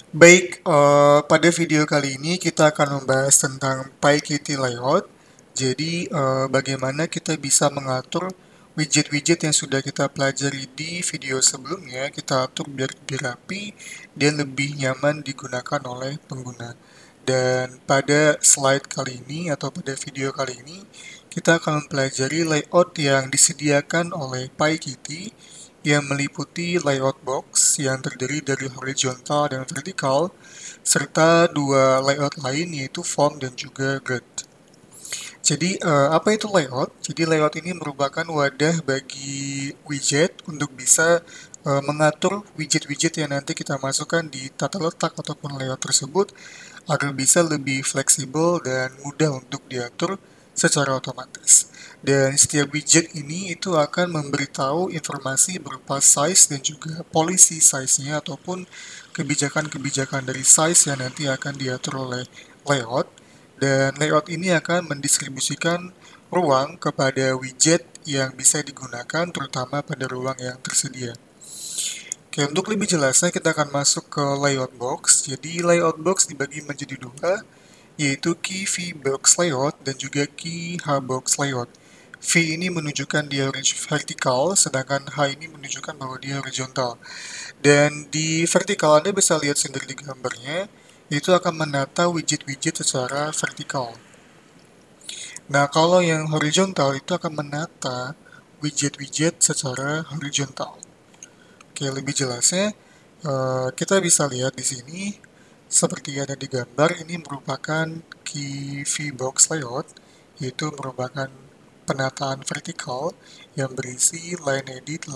Baik, pada video kali ini kita akan membahas tentang PyKitty Layout. Jadi, bagaimana kita bisa mengatur widget-widget yang sudah kita pelajari di video sebelumnya, kita atur biar lebih rapi dan lebih nyaman digunakan oleh pengguna. Dan pada slide kali ini atau pada video kali ini, kita akan mempelajari layout yang disediakan oleh PyKitty yang meliputi layout box yang terdiri dari horizontal dan vertikal, serta dua layout lain yaitu form dan juga grid. Jadi, apa itu layout? Jadi, layout ini merupakan wadah bagi widget untuk bisa mengatur widget-widget yang nanti kita masukkan di tata letak ataupun layout tersebut agar bisa lebih fleksibel dan mudah untuk diatur secara otomatis. Dan setiap widget ini itu akan memberitahu informasi berupa size dan juga policy size-nya ataupun kebijakan-kebijakan dari size yang nanti akan diatur oleh layout. Dan layout ini akan mendistribusikan ruang kepada widget yang bisa digunakan terutama pada ruang yang tersedia. Oke, untuk lebih jelasnya kita akan masuk ke layout box. Jadi layout box dibagi menjadi dua, yaitu key V box layout dan juga key H box layout. V ini menunjukkan dia vertikal, sedangkan H ini menunjukkan bahwa dia horizontal. Dan di vertikal Anda bisa lihat sendiri di gambarnya, itu akan menata widget-widget secara vertikal. Nah, kalau yang horizontal itu akan menata widget-widget secara horizontal. Oke, lebih jelasnya, kita bisa lihat di sini, seperti ada di gambar, ini merupakan key VBox layout, yaitu merupakan penataan vertikal yang berisi line edit,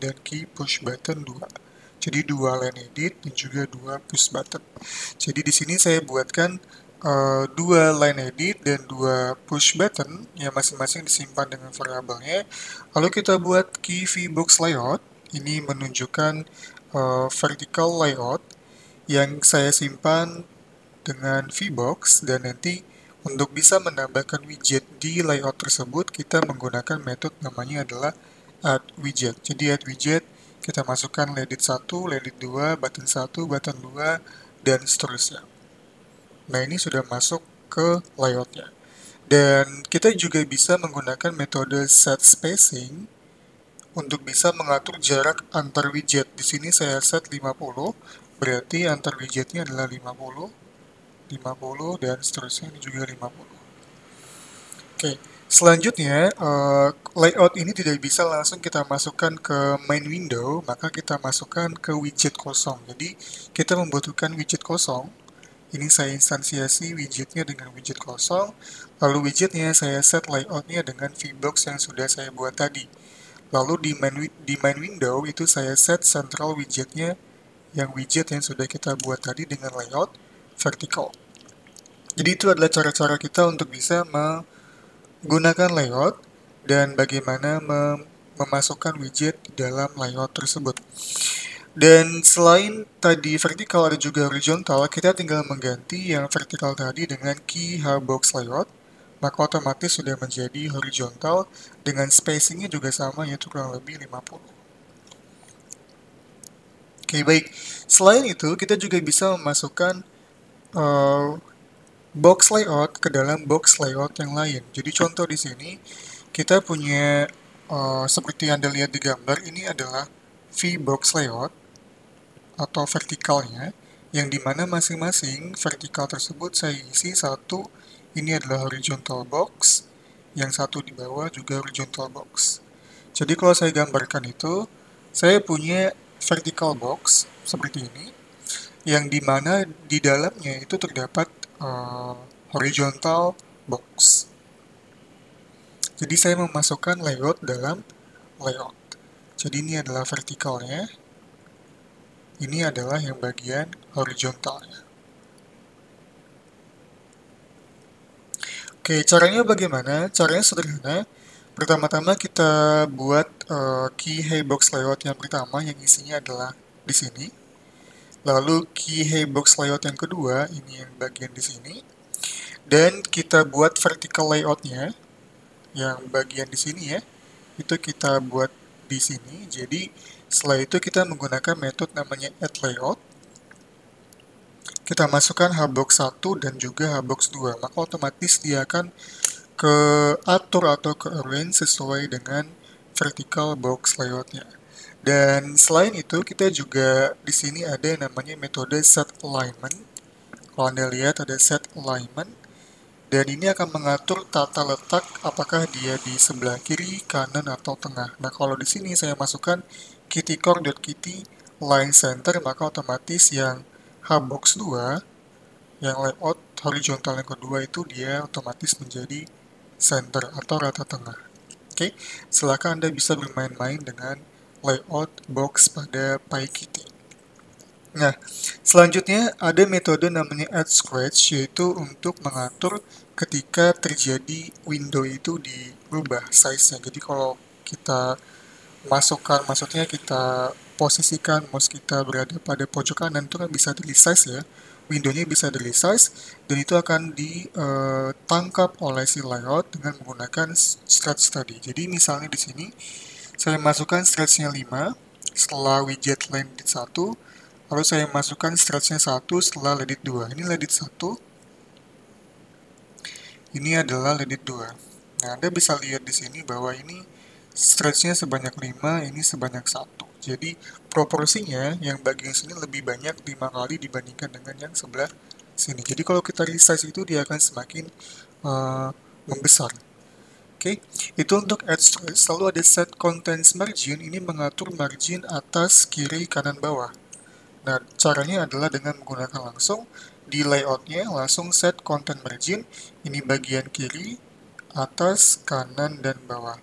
dan key push button 2. Jadi dua line edit dan juga dua push button. Jadi di sini saya buatkan dua line edit dan dua push button yang masing-masing disimpan dengan variabelnya. Lalu kita buat key VBox layout. Ini menunjukkan vertical layout yang saya simpan dengan VBox, dan nanti untuk bisa menambahkan widget di layout tersebut kita menggunakan metode namanya adalah add widget. Jadi add widget kita masukkan edit 1, edit 2, button 1, button 2, dan seterusnya. Nah, ini sudah masuk ke layoutnya. Dan kita juga bisa menggunakan metode set spacing untuk bisa mengatur jarak antar widget. Di sini saya set 50, berarti antar widgetnya adalah 50, 50, dan seterusnya ini juga 50. Oke, selanjutnya layout ini tidak bisa langsung kita masukkan ke main window, maka kita masukkan ke widget kosong. Jadi kita membutuhkan widget kosong. Ini saya instansiasi widgetnya dengan widget kosong, lalu widgetnya saya set layoutnya dengan VBox yang sudah saya buat tadi. Lalu di main window itu saya set central widgetnya yang widget yang sudah kita buat tadi dengan layout vertical. Jadi itu adalah cara-cara kita untuk bisa menggunakan layout dan bagaimana memasukkan widget di dalam layout tersebut. Dan selain tadi vertikal ada juga horizontal, kita tinggal mengganti yang vertikal tadi dengan key Hbox layout, maka otomatis sudah menjadi horizontal dengan spacingnya juga sama, yaitu kurang lebih 50. Oke, baik. Selain itu, kita juga bisa memasukkan uh, box layout ke dalam box layout yang lain. Jadi contoh di sini, kita punya seperti yang Anda lihat di gambar, ini adalah V-box layout atau vertikalnya, yang dimana masing-masing vertikal tersebut saya isi satu, ini adalah horizontal box, yang satu di bawah juga horizontal box. Jadi kalau saya gambarkan itu, saya punya vertical box seperti ini, yang dimana di dalamnya itu terdapat horizontal box. Jadi saya memasukkan layout dalam layout. Jadi ini adalah vertikalnya, ini adalah yang bagian horizontalnya. Oke, caranya bagaimana? Caranya sederhana. Pertama-tama kita buat key Hbox layout yang pertama yang isinya adalah di sini. Lalu key Hbox layout yang kedua, ini yang bagian di sini. Dan kita buat vertical layoutnya yang bagian di sini ya. Itu kita buat di sini. Jadi setelah itu kita menggunakan metode namanya add layout. kita masukkan hbox 1 dan juga hbox 2, maka otomatis dia akan ke atur atau ke arrange sesuai dengan vertical box layoutnya. Dan selain itu, kita juga di sini ada yang namanya metode set alignment. Kalau Anda lihat ada set alignment, dan ini akan mengatur tata letak apakah dia di sebelah kiri, kanan, atau tengah. Nah, kalau di sini saya masukkan kittycore.kitty line center, maka otomatis yang hbox 2, yang layout horizontal yang kedua itu dia otomatis menjadi center atau rata tengah. Oke, silakan Anda bisa bermain-main dengan layout box pada PyKitty. Nah, selanjutnya ada metode namanya add scratch, yaitu untuk mengatur ketika terjadi window itu dirubah size-nya. Jadi kalau kita masukkan, maksudnya kita posisikan mouse kita berada pada pojok kanan, itu kan bisa di resize ya. Windownya bisa di resize, dan itu akan ditangkap oleh si layout dengan menggunakan stretch tadi. Jadi misalnya di sini, saya masukkan stretch-nya 5, setelah widget length 1, lalu saya masukkan stretch-nya 1 setelah ledit 2. Ini ledit 1, ini adalah ledit 2. Nah, Anda bisa lihat di sini bahwa ini stretch-nya sebanyak 5, ini sebanyak 1. Jadi, proporsinya yang bagian sini lebih banyak 5 kali dibandingkan dengan yang sebelah sini. Jadi, kalau kita resize itu dia akan semakin membesar. Oke, itu untuk add stretch. Lalu ada set contents margin, ini mengatur margin atas, kiri, kanan, bawah. Nah, caranya adalah dengan menggunakan langsung di layoutnya, langsung set content margin, ini bagian kiri, atas, kanan, dan bawah.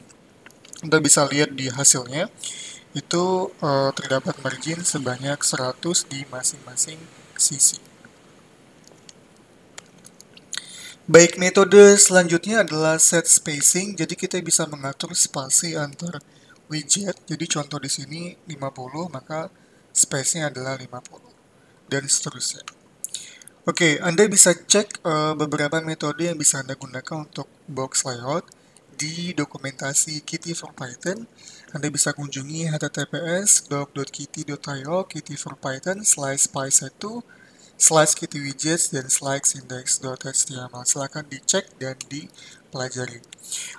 Anda bisa lihat di hasilnya, itu terdapat margin sebanyak 100 di masing-masing sisi. Baik, metode selanjutnya adalah set spacing, jadi kita bisa mengatur spasi antar widget. Jadi contoh di sini 50, maka space-nya adalah 50, dan seterusnya. Oke, Anda bisa cek beberapa metode yang bisa Anda gunakan untuk box layout di dokumentasi Kitty for Python. Anda bisa kunjungi https://doc.kitty.io kitty4python/py1 /kitty widgets dan /index.html. Silahkan dicek dan dipelajari.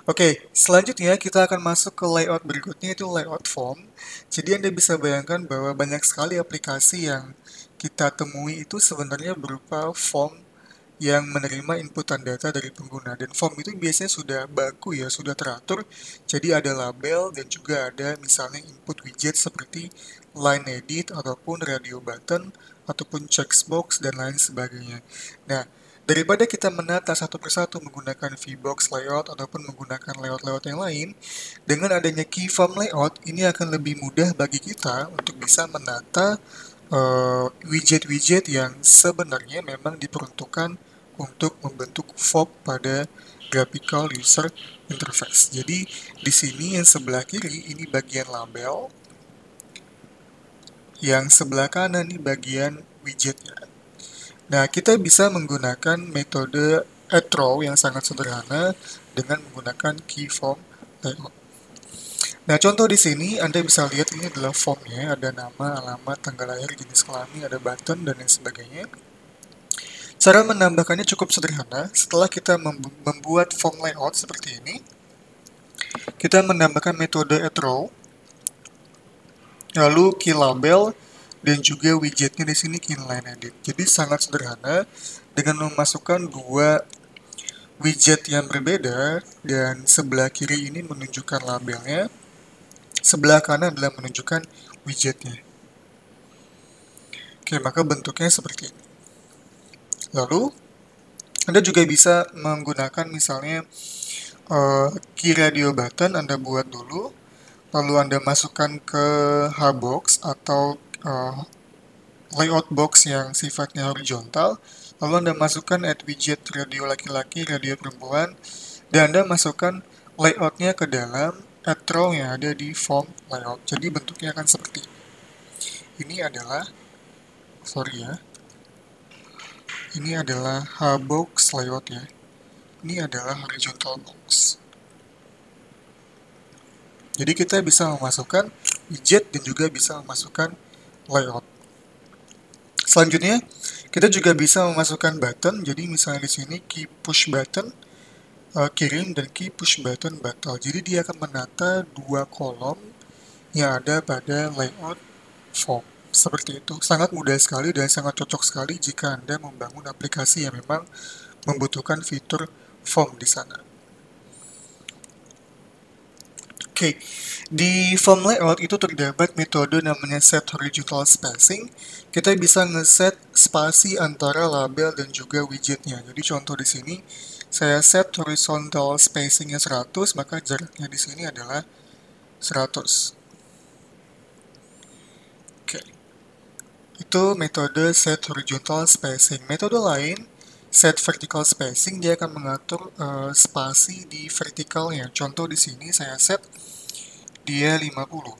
Oke, selanjutnya kita akan masuk ke layout berikutnya, itu layout form. Jadi Anda bisa bayangkan bahwa banyak sekali aplikasi yang kita temui itu sebenarnya berupa form yang menerima inputan data dari pengguna. Dan form itu biasanya sudah baku ya, sudah teratur. Jadi ada label dan juga ada misalnya input widget seperti line edit ataupun radio button ataupun checkbox dan lain sebagainya. Nah, daripada kita menata satu persatu menggunakan VBox layout ataupun menggunakan layout-layout yang lain, dengan adanya key form layout, ini akan lebih mudah bagi kita untuk bisa menata widget-widget yang sebenarnya memang diperuntukkan untuk membentuk form pada graphical user interface. Jadi di sini yang sebelah kiri ini bagian label, yang sebelah kanan ini bagian widgetnya. Nah, kita bisa menggunakan metode add row yang sangat sederhana dengan menggunakan key form layout. Nah, contoh di sini Anda bisa lihat ini adalah formnya, ada nama, alamat, tanggal lahir, jenis kelamin, ada button, dan lain sebagainya. Cara menambahkannya cukup sederhana. Setelah kita membuat form layout seperti ini, kita menambahkan metode add row, lalu key label, dan juga widgetnya di sini key line edit. Jadi sangat sederhana dengan memasukkan dua widget yang berbeda, dan sebelah kiri ini menunjukkan labelnya, sebelah kanan adalah menunjukkan widgetnya. Oke, maka bentuknya seperti ini. Lalu, Anda juga bisa menggunakan misalnya key radio button Anda buat dulu, lalu Anda masukkan ke hbox atau layout box yang sifatnya horizontal, lalu Anda masukkan add widget radio laki-laki, radio perempuan, dan Anda masukkan layoutnya ke dalam add row yang ada di form layout. Jadi bentuknya akan seperti ini. Ini adalah, ini adalah hbox layout ya. Ini adalah horizontal box. Jadi kita bisa memasukkan widget dan juga bisa memasukkan layout. Selanjutnya, Kita juga bisa memasukkan button, jadi misalnya di sini key push button kirim dan key push button batal. Jadi dia akan menata dua kolom yang ada pada layout form. Seperti itu. Sangat mudah sekali dan sangat cocok sekali jika Anda membangun aplikasi yang memang membutuhkan fitur form di sana. Oke, di form layout itu terdapat metode namanya set horizontal spacing. Kita bisa ngeset spasi antara label dan juga widgetnya. Jadi contoh di sini saya set horizontal spacingnya 100, maka jaraknya di sini adalah 100. Oke, itu metode set horizontal spacing. Metode lain, set vertical spacing, dia akan mengatur spasi di vertikalnya. Contoh di sini saya set dia 50.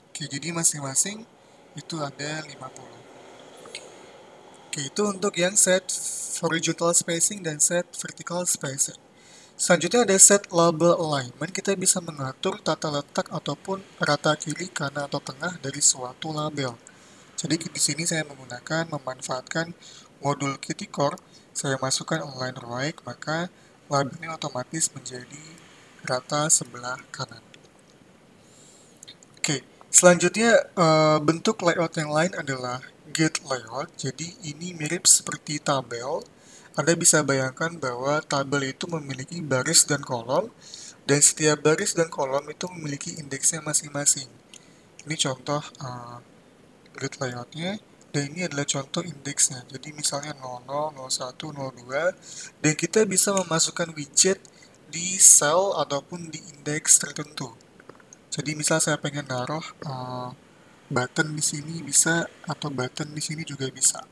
Oke, jadi masing-masing itu ada 50. Oke, itu untuk yang set horizontal spacing dan set vertical spacing. Selanjutnya ada set label alignment. Kita bisa mengatur tata letak ataupun rata kiri, kanan, atau tengah dari suatu label. Jadi di sini saya memanfaatkan modul Qt Core. Saya masukkan align right, maka labelnya otomatis menjadi rata sebelah kanan. Oke, selanjutnya bentuk layout yang lain adalah grid layout. Jadi ini mirip seperti tabel. Anda bisa bayangkan bahwa tabel itu memiliki baris dan kolom, dan setiap baris dan kolom itu memiliki indeksnya masing-masing. Ini contoh grid layoutnya, dan ini adalah contoh indeksnya. Jadi misalnya 00, 01, 02, dan kita bisa memasukkan widget di sel ataupun di indeks tertentu. Jadi misal saya pengen naruh button di sini bisa, atau button di sini juga bisa.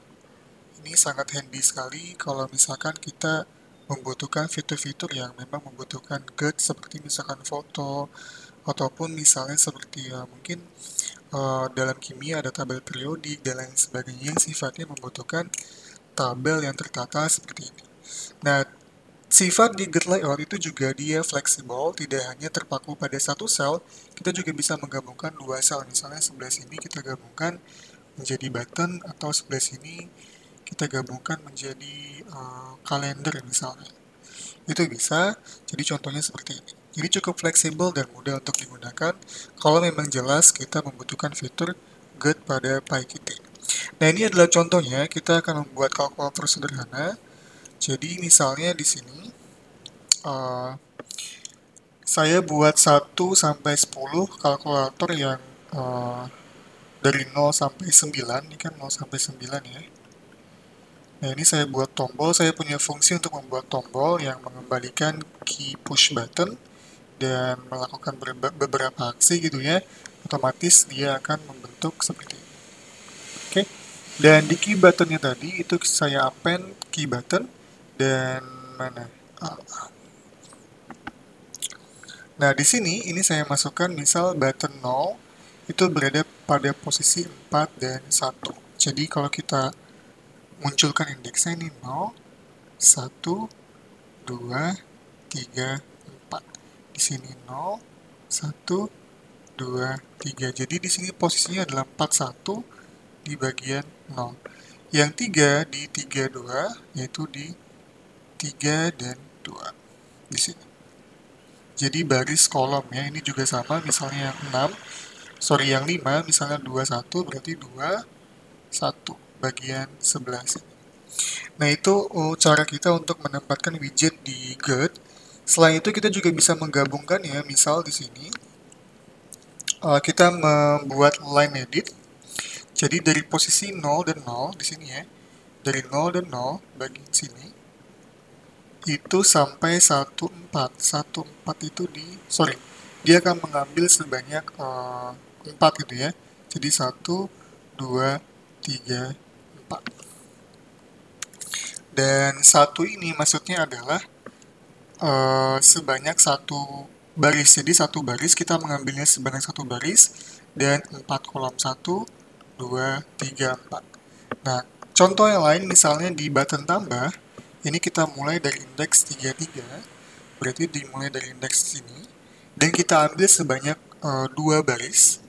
Ini sangat handy sekali kalau misalkan kita membutuhkan fitur-fitur yang memang membutuhkan GUID, seperti misalkan foto, ataupun misalnya seperti mungkin dalam kimia ada tabel periodik dan lain sebagainya yang sifatnya membutuhkan tabel yang tertata seperti ini. Nah, sifat di grid layout itu juga dia fleksibel, tidak hanya terpaku pada satu sel, kita juga bisa menggabungkan dua sel. Misalnya sebelah sini kita gabungkan menjadi button, atau sebelah sini kita gabungkan menjadi kalender misalnya. Itu bisa, jadi contohnya seperti ini. Jadi cukup fleksibel dan mudah untuk digunakan kalau memang jelas kita membutuhkan fitur GUID pada PyQt. Nah, ini adalah contohnya, kita akan membuat kalkulator sederhana. Jadi misalnya di sini saya buat 1 sampai 10 kalkulator yang dari 0 sampai 9. Ini kan 0 sampai 9 ya. Nah, ini saya buat tombol. Saya punya fungsi untuk membuat tombol yang mengembalikan key push button dan melakukan beberapa aksi gitu ya. Otomatis dia akan membentuk seperti ini. Oke. Dan di key buttonnya tadi itu saya append key button dan mana? Nah, di sini ini saya masukkan misal button 0 itu berada pada posisi 4 dan 1. Jadi kalau kita munculkan indeksnya ini 0, 1, 2, 3, 4. Di sini 0, 1, 2, 3. Jadi di sini posisinya adalah 4, 1 di bagian 0. Yang 3 di 3, 2, yaitu di 3 dan 2. Di sini. Jadi baris kolom ya, ini juga sama, misalnya yang 6, yang 5, misalnya 2, 1, berarti 2, 1, bagian sebelah sini. Nah, itu cara kita untuk menempatkan widget di GUID. Selain itu kita juga bisa menggabungkan ya, misal di sini kita membuat line edit. Jadi dari posisi 0 dan 0 di sini ya, dari 0 dan 0 bagian sini, itu sampai 14. 14 itu dia akan mengambil sebanyak 4 gitu ya. Jadi 1, 2, 3, 4. Dan 1 ini maksudnya adalah sebanyak satu baris. Jadi satu baris kita mengambilnya sebanyak satu baris dan 4 kolom, 1, 2, 3, 4. Nah, contoh yang lain misalnya di button tambah, ini kita mulai dari indeks 33, berarti dimulai dari indeks sini, dan kita ambil sebanyak 2 baris,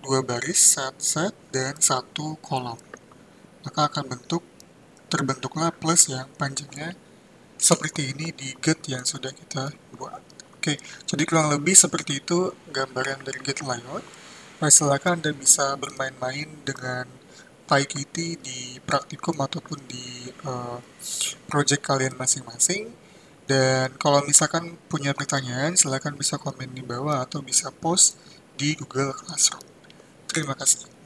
dua baris, set, dan satu kolom. Maka akan terbentuklah plus yang panjangnya seperti ini di get yang sudah kita buat. Oke, jadi kurang lebih seperti itu gambaran dari get layout. Nah, silakan Anda bisa bermain-main dengan PyKitty di praktikum ataupun di project kalian masing-masing. Dan kalau misalkan punya pertanyaan, silakan bisa komen di bawah atau bisa post di Google Classroom. Terima kasih.